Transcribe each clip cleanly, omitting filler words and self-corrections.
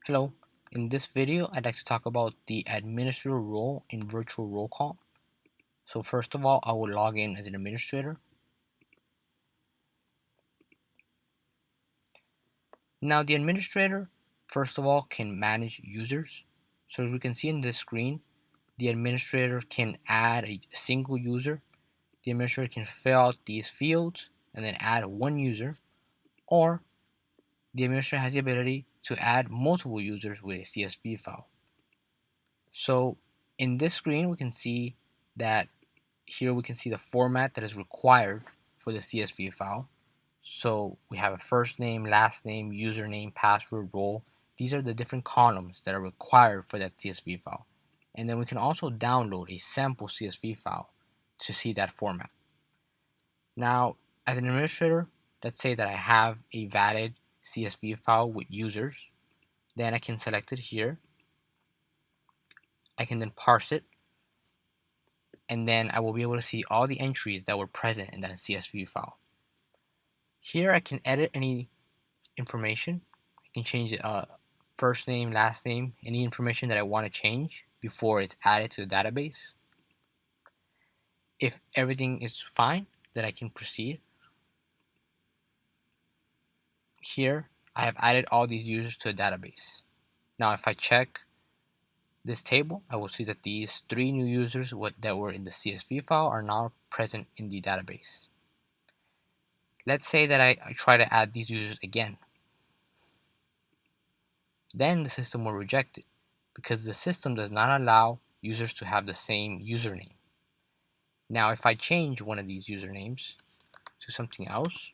Hello, in this video I'd like to talk about the administrator role in virtual roll call. So first of all, I will log in as an administrator. Now the administrator, first of all, can manage users. So as we can see in this screen, the administrator can add a single user. The administrator can fill out these fields and then add one user, or the administrator has the ability to add multiple users with a CSV file. So in this screen, we can see that here we can see the format that is required for the CSV file. So we have a first name, last name, username, password, role. These are the different columns that are required for that CSV file. And then we can also download a sample CSV file to see that format. Now, as an administrator, let's say that I have a valid CSV file with users. Then I can select it here. I can then parse it, and then I will be able to see all the entries that were present in that CSV file. Here I can edit any information. I can change the first name, last name, any information that I want to change before it's added to the database. If everything is fine, then I can proceed. Here I have added all these users to the database. Now if I check this table, I will see that these 3 new users that were in the CSV file are now present in the database. Let's say that I try to add these users again. Then the system will reject it because the system does not allow users to have the same username. Now if I change one of these usernames to something else,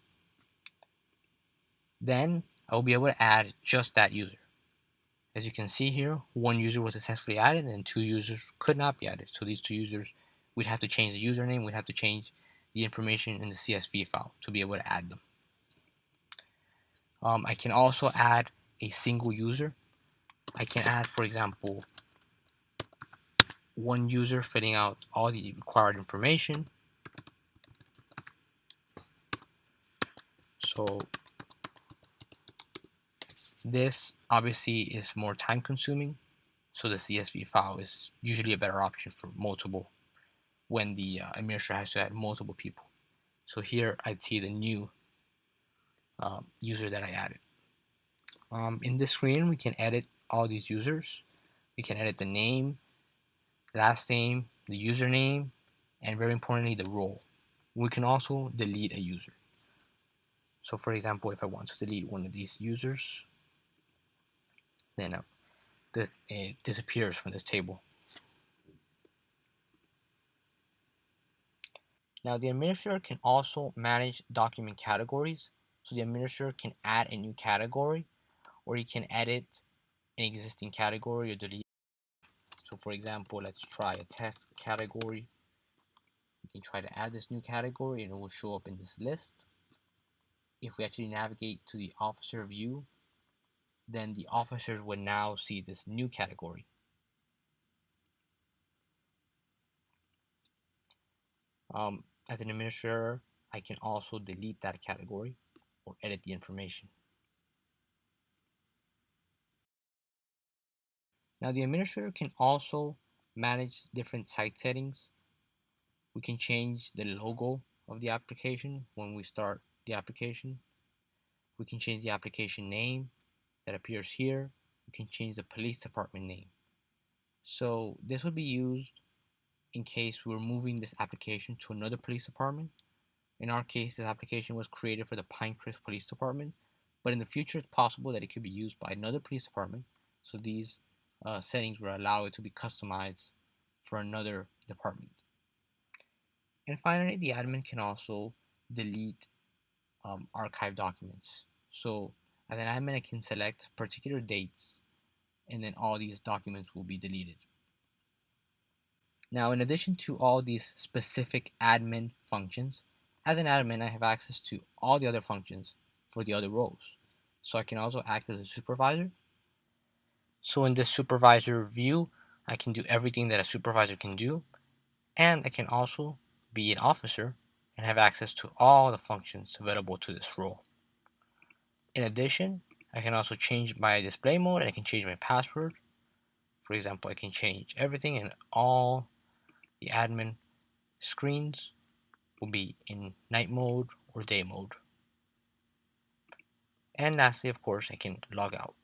then I will be able to add just that user. As you can see here, 1 user was successfully added and 2 users could not be added. So these 2 users, we'd have to change the username, we'd have to change the information in the CSV file to be able to add them. I can also add a single user. I can add, for example, 1 user filling out all the required information. So this obviously is more time consuming, so the CSV file is usually a better option for multiple when the administrator has to add multiple people. So here I'd see the new user that I added. In this screen we can edit all these users. We can edit the name, last name, the username, and very importantly the role. We can also delete a user. So for example, if I want to delete one of these users, then it disappears from this table. Now the administrator can also manage document categories. So the administrator can add a new category, or he can edit an existing category or delete. So for example, let's try a test category. We can try to add this new category and it will show up in this list. If we actually navigate to the officer view, then the officers would now see this new category. As an administrator, I can also delete that category or edit the information. Now the administrator can also manage different site settings. We can change the logo of the application when we start the application. We can change the application name that appears here. We can change the police department name. So this would be used in case we're moving this application to another police department. In our case, this application was created for the Pinecrest Police Department, but in the future it's possible that it could be used by another police department. So these settings will allow it to be customized for another department. And finally, the admin can also delete archive documents. So as an admin, I can select particular dates, and then all these documents will be deleted. Now, in addition to all these specific admin functions, as an admin, I have access to all the other functions for the other roles. So I can also act as a supervisor. So in this supervisor view, I can do everything that a supervisor can do, and I can also be an officer and have access to all the functions available to this role. In addition, I can also change my display mode, and I can change my password. For example, I can change everything, and all the admin screens will be in night mode or day mode. And lastly, of course, I can log out.